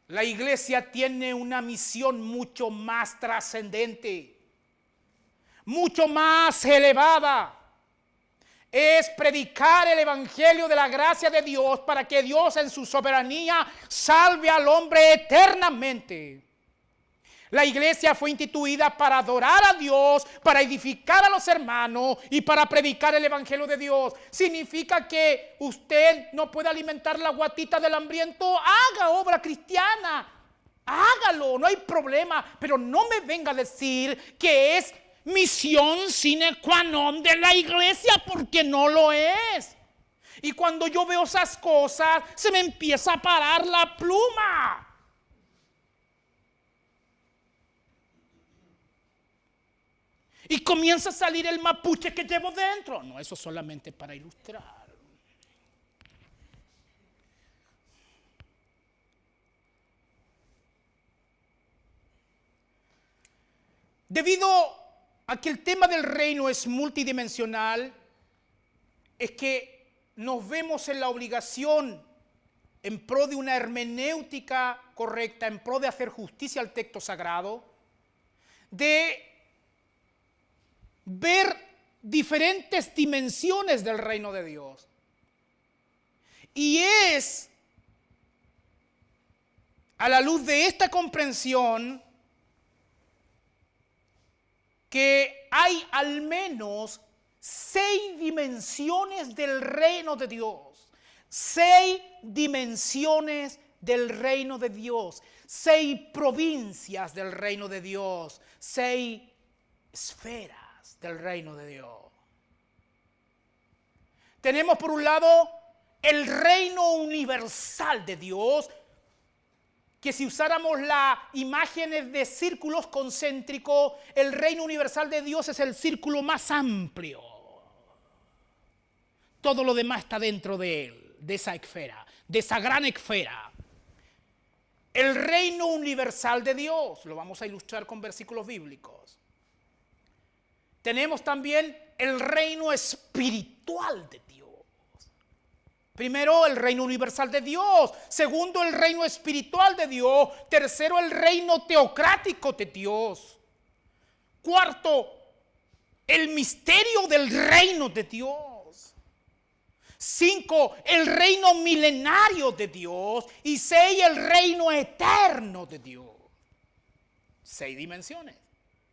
La iglesia tiene una misión mucho más trascendente, mucho más elevada. Es predicar el evangelio de la gracia de Dios para que Dios en su soberanía salve al hombre eternamente. La iglesia fue instituida para adorar a Dios, para edificar a los hermanos y para predicar el evangelio de Dios. ¿Significa que usted no puede alimentar la guatita del hambriento? Haga obra cristiana, hágalo, no hay problema, pero no me venga a decir que es misión sine qua non de la iglesia, porque no lo es. Y cuando yo veo esas cosas, se me empieza a parar la pluma. Y comienza a salir el mapuche que llevo dentro. No, eso solamente para ilustrar. Debido a que el tema del reino es multidimensional, es que nos vemos en la obligación en pro de una hermenéutica correcta, en pro de hacer justicia al texto sagrado, de ver diferentes dimensiones del reino de Dios. Y es a la luz de esta comprensión que hay al menos 6 dimensiones del reino de Dios. 6 dimensiones del reino de Dios. 6 provincias del reino de Dios. 6 esferas del reino de Dios. Tenemos por un lado el reino universal de Dios, que si usáramos las imágenes de círculos concéntricos, el reino universal de Dios es el círculo más amplio. Todo lo demás está dentro de él, de esa esfera, de esa gran esfera. El reino universal de Dios, lo vamos a ilustrar con versículos bíblicos. Tenemos también el reino espiritual de Dios. Primero, el reino universal de Dios. Segundo, el reino espiritual de Dios. Tercero, el reino teocrático de Dios. Cuarto, el misterio del reino de Dios. 5, el reino milenario de Dios. Y 6, el reino eterno de Dios. 6 dimensiones,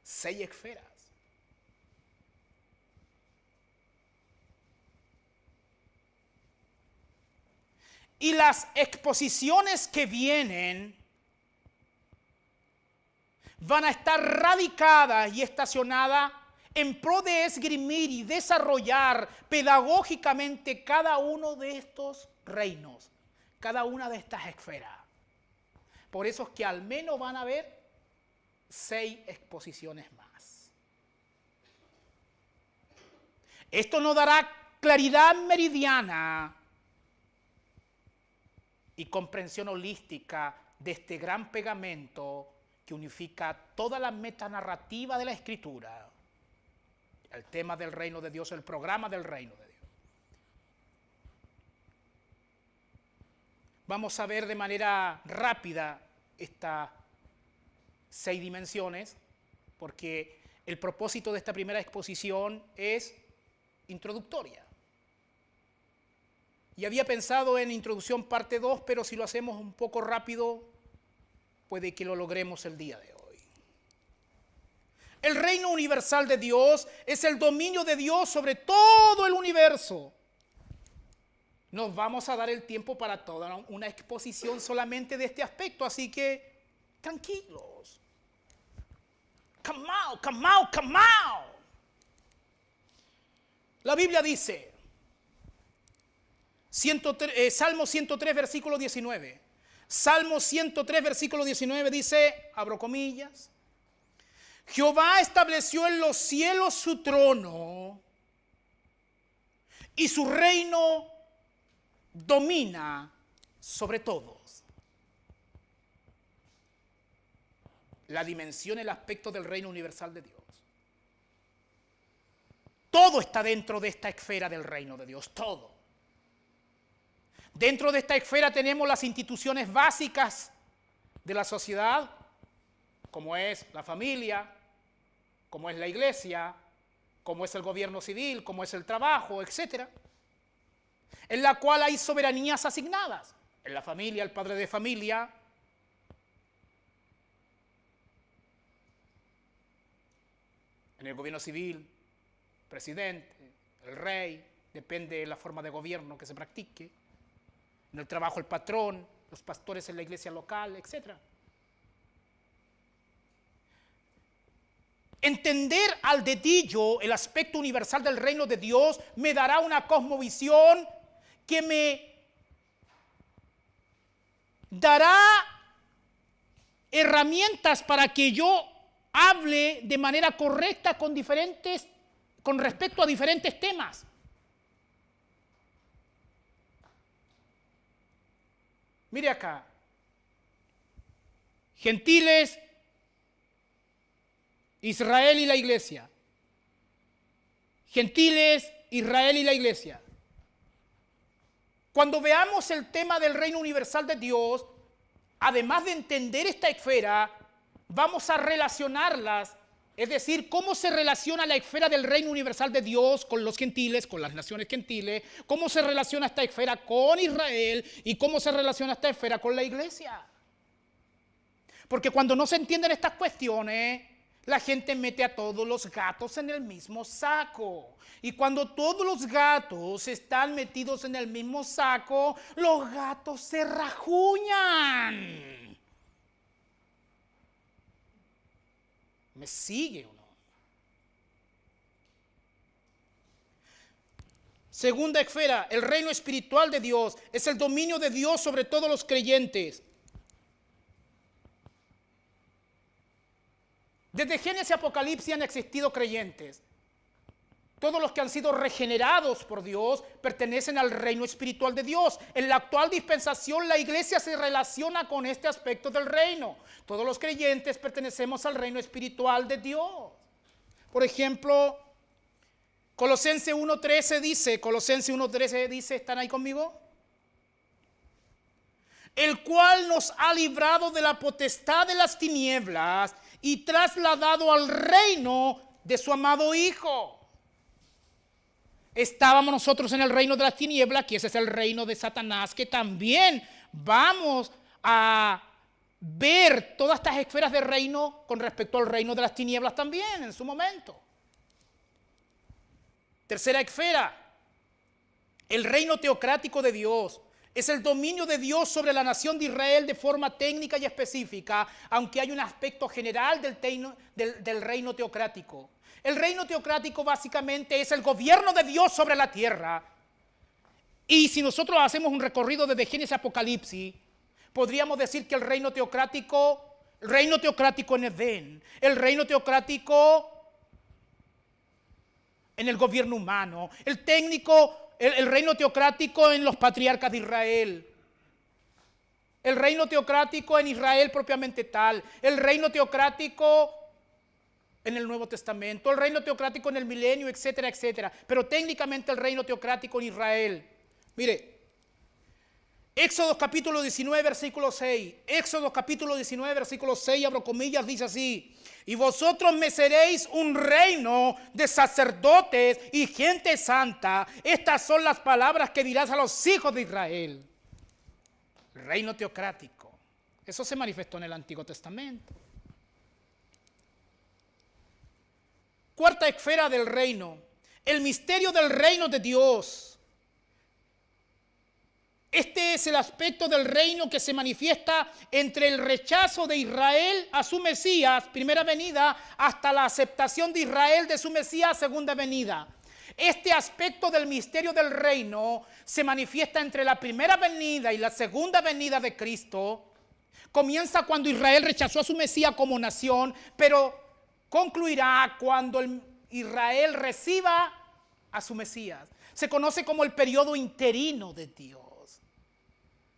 6 esferas. Y las exposiciones que vienen van a estar radicadas y estacionadas en pro de esgrimir y desarrollar pedagógicamente cada uno de estos reinos, cada una de estas esferas. Por eso es que al menos van a haber 6 exposiciones más. Esto nos dará claridad meridiana y comprensión holística de este gran pegamento que unifica toda la metanarrativa de la Escritura, el tema del reino de Dios, el programa del reino de Dios. Vamos a ver de manera rápida estas 6 dimensiones, porque el propósito de esta primera exposición es introductoria. Y había pensado en introducción parte 2, pero si lo hacemos un poco rápido, puede que lo logremos el día de hoy. El reino universal de Dios es el dominio de Dios sobre todo el universo. Nos vamos a dar el tiempo para toda una exposición solamente de este aspecto, así que tranquilos. Come out, come out, come out. La Biblia dice, Salmo 103, versículo 19. Salmo 103, versículo 19 dice, abro comillas, Jehová estableció en los cielos su trono y su reino domina sobre todos. La dimensión, el aspecto del reino universal de Dios. Todo está dentro de esta esfera del reino de Dios, todo. Dentro de esta esfera tenemos las instituciones básicas de la sociedad, como es la familia, como es la iglesia, como es el gobierno civil, como es el trabajo, etc. En la cual hay soberanías asignadas. En la familia, el padre de familia, en el gobierno civil, presidente, el rey, depende de la forma de gobierno que se practique. En el trabajo el patrón, los pastores en la iglesia local, etc. Entender al dedillo el aspecto universal del reino de Dios me dará una cosmovisión que me dará herramientas para que yo hable de manera correcta con respecto a diferentes temas. Mire acá, gentiles, Israel y la iglesia. Gentiles, Israel y la iglesia. Cuando veamos el tema del reino universal de Dios, además de entender esta esfera, vamos a relacionarlas, es decir, cómo se relaciona la esfera del reino universal de Dios con los gentiles, con las naciones gentiles, cómo se relaciona esta esfera con Israel y cómo se relaciona esta esfera con la iglesia. Porque cuando no se entienden estas cuestiones, la gente mete a todos los gatos en el mismo saco. Y cuando todos los gatos están metidos en el mismo saco, los gatos se rajuñan. ¿Me sigue o no? Segunda esfera, el reino espiritual de Dios es el dominio de Dios sobre todos los creyentes. Desde Génesis y Apocalipsis han existido creyentes. Todos los que han sido regenerados por Dios pertenecen al reino espiritual de Dios. En la actual dispensación la iglesia se relaciona con este aspecto del reino. Todos los creyentes pertenecemos al reino espiritual de Dios. Por ejemplo, Colosenses 1:13 dice, ¿están ahí conmigo? El cual nos ha librado de la potestad de las tinieblas y trasladado al reino de su amado Hijo. Estábamos nosotros en el reino de las tinieblas, que ese es el reino de Satanás, que también vamos a ver todas estas esferas de reino con respecto al reino de las tinieblas también en su momento. Tercera esfera, el reino teocrático de Dios. Es el dominio de Dios sobre la nación de Israel de forma técnica y específica, aunque hay un aspecto general del reino teocrático. El reino teocrático básicamente es el gobierno de Dios sobre la tierra. Y si nosotros hacemos un recorrido desde Génesis a Apocalipsis, podríamos decir que el reino teocrático en Edén, el reino teocrático en el gobierno humano, el reino teocrático en los patriarcas de Israel, el reino teocrático en Israel propiamente tal, el reino teocrático en el Nuevo Testamento, el reino teocrático en el milenio, etcétera, etcétera. Pero técnicamente el reino teocrático en Israel. Mire, Éxodo capítulo 19, versículo 6. Éxodo capítulo 19, versículo 6, abro comillas, dice así: y vosotros me seréis un reino de sacerdotes y gente santa. Estas son las palabras que dirás a los hijos de Israel. Reino teocrático. Eso se manifestó en el Antiguo Testamento. Cuarta esfera del reino, el misterio del reino de Dios. Este es el aspecto del reino que se manifiesta entre el rechazo de Israel a su Mesías, primera venida, hasta la aceptación de Israel de su Mesías, segunda venida. Este aspecto del misterio del reino se manifiesta entre la primera venida y la segunda venida de Cristo. Comienza cuando Israel rechazó a su Mesías como nación, pero concluirá cuando Israel reciba a su Mesías. Se conoce como el periodo interino de Dios.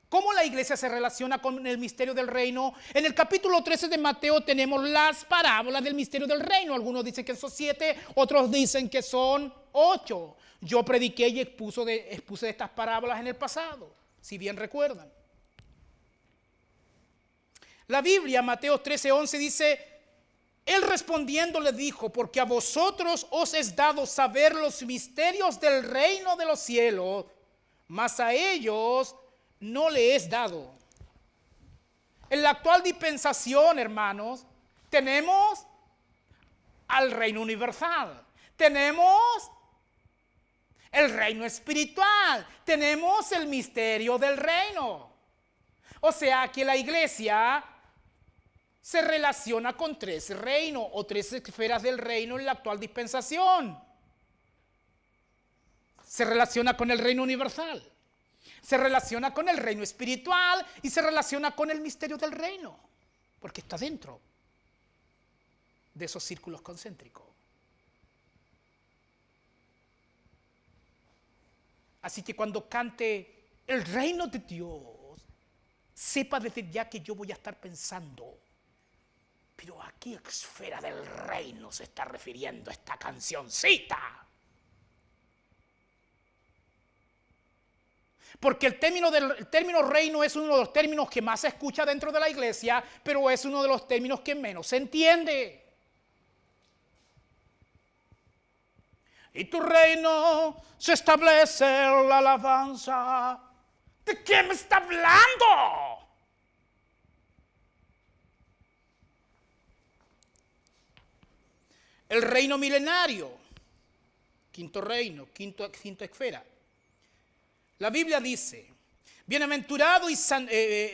¿Cómo la iglesia se relaciona con el misterio del reino? En el capítulo 13 de Mateo tenemos las parábolas del misterio del reino. Algunos dicen que son 7, otros dicen que son 8. Yo prediqué y expuse estas parábolas en el pasado, si bien recuerdan. La Biblia, Mateo 13:11 dice: él respondiendo le dijo, porque a vosotros os es dado saber los misterios del reino de los cielos, mas a ellos no le es dado. En la actual dispensación, hermanos, tenemos al reino universal, tenemos el reino espiritual, tenemos el misterio del reino. O sea que la iglesia se relaciona con 3 reinos o 3 esferas del reino en la actual dispensación. Se relaciona con el reino universal, se relaciona con el reino espiritual y se relaciona con el misterio del reino, porque está dentro de esos círculos concéntricos. Así que cuando cante el reino de Dios, sepa desde ya que yo voy a estar pensando: pero ¿a qué esfera del reino se está refiriendo esta cancioncita? Porque el término reino es uno de los términos que más se escucha dentro de la iglesia, pero es uno de los términos que menos se entiende. Y tu reino se establece la alabanza. ¿De qué me está hablando? El reino milenario, quinto reino, quinta esfera. La Biblia dice, bienaventurado y santo,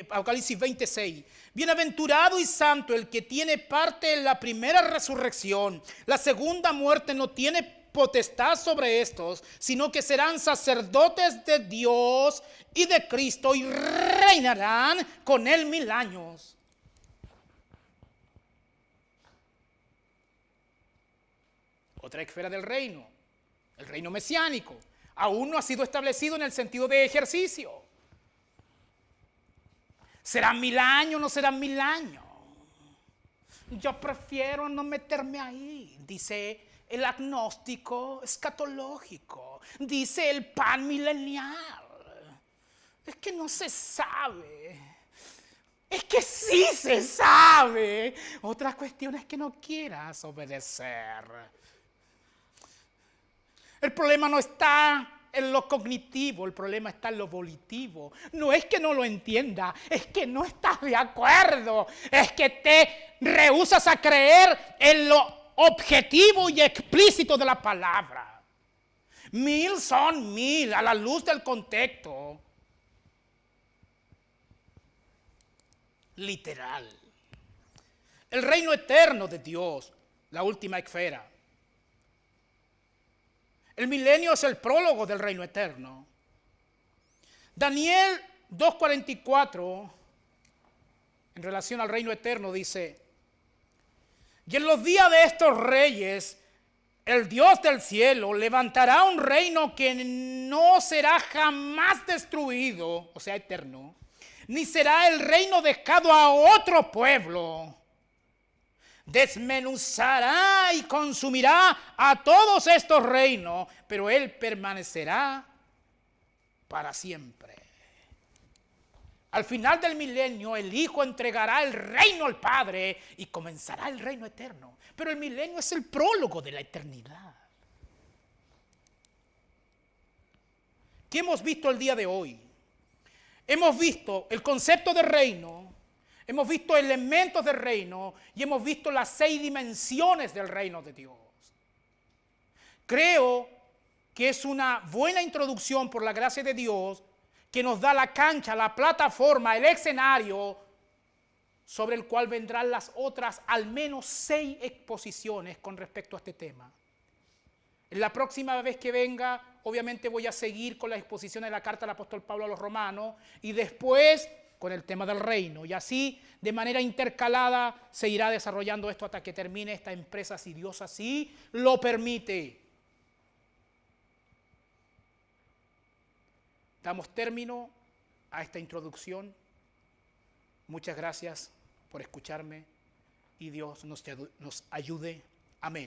Apocalipsis 26, bienaventurado y santo el que tiene parte en la primera resurrección. La segunda muerte no tiene potestad sobre estos, sino que serán sacerdotes de Dios y de Cristo y reinarán con él 1000 años. Otra esfera del reino, el reino mesiánico, aún no ha sido establecido en el sentido de ejercicio. ¿Serán 1000 años o no serán 1000 años? Yo prefiero no meterme ahí, dice el agnóstico escatológico, dice el pan milenial. Es que no se sabe. Es que sí se sabe. Otra cuestión es que no quieras obedecer. El problema no está en lo cognitivo, el problema está en lo volitivo. No es que no lo entienda, es que no estás de acuerdo. Es que te rehusas a creer en lo objetivo y explícito de la palabra. 1000 son 1000 a la luz del contexto. Literal. El reino eterno de Dios, la última esfera. El milenio es el prólogo del reino eterno. Daniel 2:44, en relación al reino eterno, dice: y en los días de estos reyes, el Dios del cielo levantará un reino que no será jamás destruido, o sea, eterno, ni será el reino dejado a otro pueblo. Desmenuzará y consumirá a todos estos reinos, pero él permanecerá para siempre. Al final del milenio, el Hijo entregará el reino al Padre y comenzará el reino eterno. Pero el milenio es el prólogo de la eternidad. ¿Qué hemos visto el día de hoy? Hemos visto el concepto de reino, hemos visto elementos del reino y hemos visto las 6 dimensiones del reino de Dios. Creo que es una buena introducción por la gracia de Dios que nos da la cancha, la plataforma, el escenario sobre el cual vendrán las otras al menos 6 exposiciones con respecto a este tema. En la próxima vez que venga, obviamente voy a seguir con la exposición de la carta del apóstol Pablo a los romanos y después con el tema del reino. Y así, de manera intercalada, se irá desarrollando esto hasta que termine esta empresa, si Dios así lo permite. Damos término a esta introducción. Muchas gracias por escucharme y Dios nos ayude